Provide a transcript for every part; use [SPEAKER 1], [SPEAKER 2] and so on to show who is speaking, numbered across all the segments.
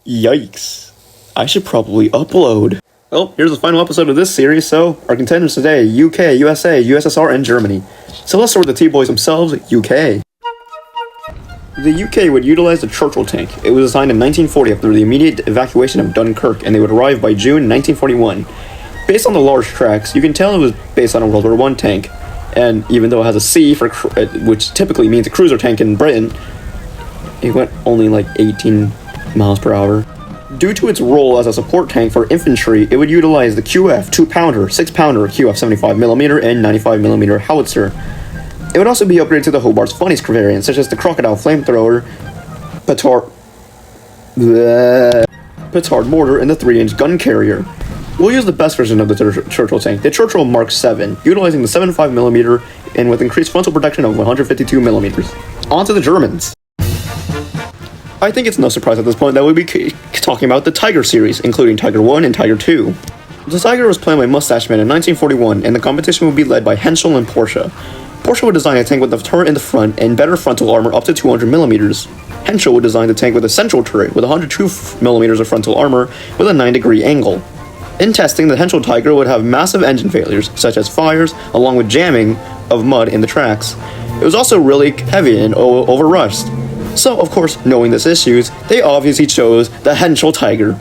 [SPEAKER 1] Yikes. I should probably upload. Well, here's the final episode of this series, so our contenders today, UK, USA, USSR, and Germany. So let's start with the T-boys themselves, UK. The UK would utilize the Churchill tank. It was designed in 1940 after the immediate evacuation of Dunkirk, and they would arrive by June 1941. Based on the large tracks, you can tell it was based on a World War I tank, and even though it has a C, which typically means a cruiser tank in Britain, it went only like 18 miles per hour. Due to its role as a support tank for infantry, it would utilize the QF 2-pounder, 6-pounder, QF 75mm, and 95mm howitzer. It would also be upgraded to the Hobart's funniest variants, such as the Crocodile flamethrower, petard mortar, and the 3-inch gun carrier. We'll use the best version of the Churchill tank, the Churchill Mark 7, utilizing the 75mm and with increased frontal protection of 152mm. On to the Germans. I think it's no surprise at this point that we'll be talking about the Tiger series, including Tiger 1 and Tiger 2. The Tiger was planned by Mustache Man in 1941, and the competition would be led by Henschel and Porsche. Porsche would design a tank with a turret in the front and better frontal armor up to 200mm. Henschel would design the tank with a central turret with 102mm of frontal armor with a 9-degree angle. In testing, the Henschel Tiger would have massive engine failures, such as fires, along with jamming of mud in the tracks. It was also really heavy and over-rushed. So, of course, knowing these issues, they obviously chose the Henschel Tiger.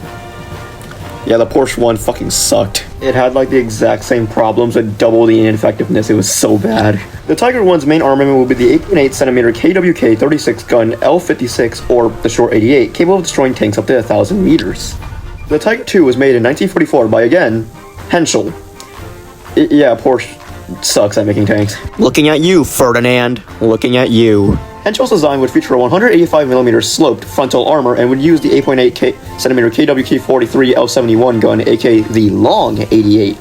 [SPEAKER 1] Yeah, the Porsche one fucking sucked. It had like the exact same problems with double the ineffectiveness. It was so bad. The Tiger 1's main armament will be the 8.8cm KWK 36 gun L56, or the short 88, capable of destroying tanks up to 1,000 meters. The Tiger 2 was made in 1944 by, again, Henschel. Yeah, Porsche sucks at making tanks. Looking at you, Ferdinand. Looking at you. Henschel's design would feature a 185mm sloped frontal armor and would use the 8.8cm KWK-43 L71 gun, aka the Long 88.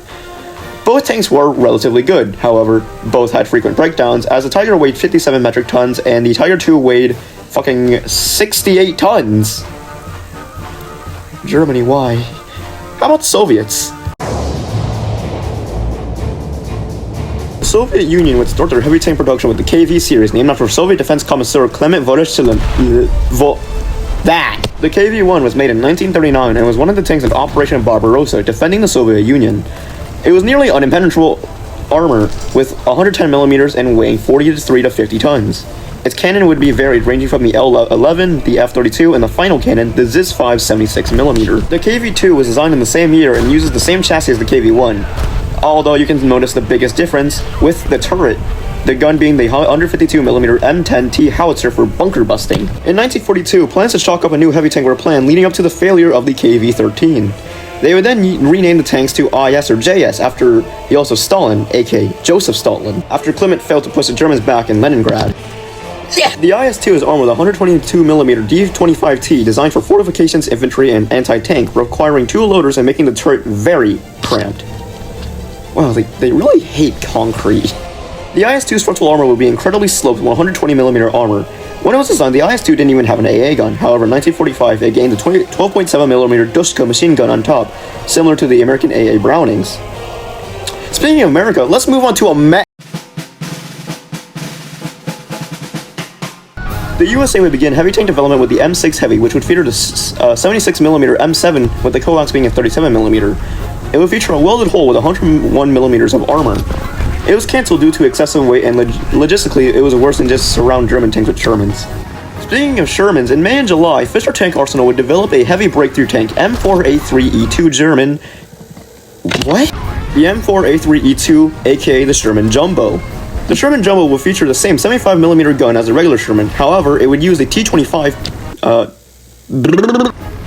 [SPEAKER 1] Both tanks were relatively good, however, both had frequent breakdowns, as the Tiger weighed 57 metric tons and the Tiger 2 weighed fucking 68 tons. Germany, why? How about the Soviets? The Soviet Union would start their heavy tank production with the KV series, named after Soviet Defense Commissar Clement Voroshilin. The KV-1 was made in 1939 and was one of the tanks in Operation Barbarossa, defending the Soviet Union. It was nearly unimpenetrable armor, with 110mm and weighing 43 to 50 tons. Its cannon would be varied, ranging from the L11, the F32, and the final cannon, the ZIS-5 76mm. The KV-2 was designed in the same year and uses the same chassis as the KV-1. Although you can notice the biggest difference with the turret, the gun being the 152mm M10T howitzer for bunker busting. In 1942, plans to chalk up a new heavy tank were planned, leading up to the failure of the KV-13. They would then rename the tanks to IS or JS after Joseph Stalin, aka Joseph Stalin, after Clement failed to push the Germans back in Leningrad. Yeah. The IS-2 is armed with a 122mm D-25T designed for fortifications, infantry, and anti-tank, requiring 2 loaders and making the turret very cramped. Wow, they really hate concrete. The IS-2's frontal armor would be incredibly sloped with 120mm armor. When it was designed, the IS-2 didn't even have an AA gun. However, in 1945, it gained a 12.7mm Dushka machine gun on top, similar to the American AA Brownings. Speaking of America, let's move on to The USA would begin heavy tank development with the M6 Heavy, which would feature the 76mm M7, with the coax being a 37mm. It would feature a welded hull with 101mm of armor. It was cancelled due to excessive weight, and logistically, it was worse than just surround German tanks with Shermans. Speaking of Shermans, in May and July, Fisher Tank Arsenal would develop a heavy breakthrough tank, M4A3E2 German. What? The M4A3E2, aka the Sherman Jumbo. The Sherman Jumbo will feature the same 75mm gun as the regular Sherman. However, it would use the T25.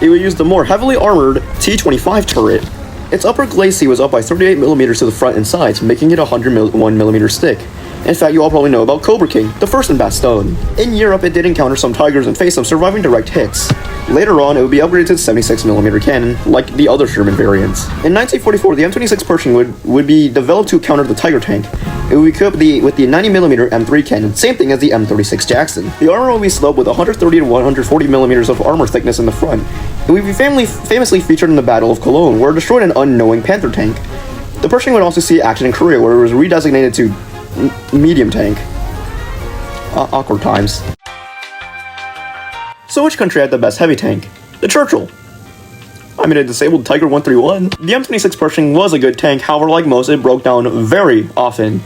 [SPEAKER 1] It would use the more heavily armored T25 turret. Its upper glacis was up by 38mm to the front and sides, making it a 101mm stick. In fact, you all probably know about Cobra King, the first in Bastogne. In Europe, it did encounter some Tigers and face some surviving direct hits. Later on, it would be upgraded to the 76mm cannon, like the other Sherman variants. In 1944, the M26 Pershing would be developed to counter the Tiger tank. It would be equipped with the 90mm M3 cannon, same thing as the M36 Jackson. The armor will be sloped with 130 to 140mm of armor thickness in the front. It would be famously featured in the Battle of Cologne, where it destroyed an unknowing Panther tank. The Pershing would also see action in Korea, where it was redesignated to medium tank. Awkward times. So which country had the best heavy tank? The Churchill. I mean, it disabled Tiger 131. The M26 Pershing was a good tank, however, like most, it broke down very often.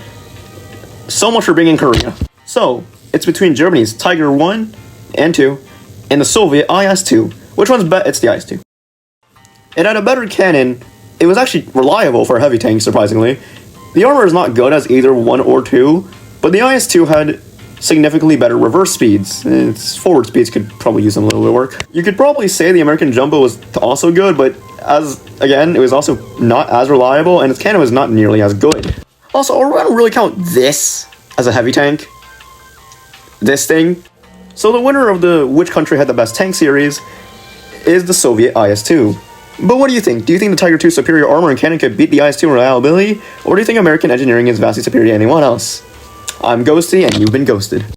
[SPEAKER 1] So much for being in Korea. So, it's between Germany's Tiger 1 and 2 and the Soviet IS-2. Which one's better? It's the IS-2. It had a better cannon. It was actually reliable for a heavy tank, surprisingly. The armor is not good as either 1 or 2, but the IS-2 had significantly better reverse speeds. Its forward speeds could probably use some little bit of work. You could probably say the American Jumbo was also good, but again, it was also not as reliable, and its cannon was not nearly as good. Also, are we gonna really count this as a heavy tank? This thing? So the winner of the which country had the best tank series is the Soviet IS-2. But what do you think? Do you think the Tiger II's superior armor and cannon could beat the IS-2 in reliability? Or do you think American engineering is vastly superior to anyone else? I'm Ghosty, and you've been ghosted.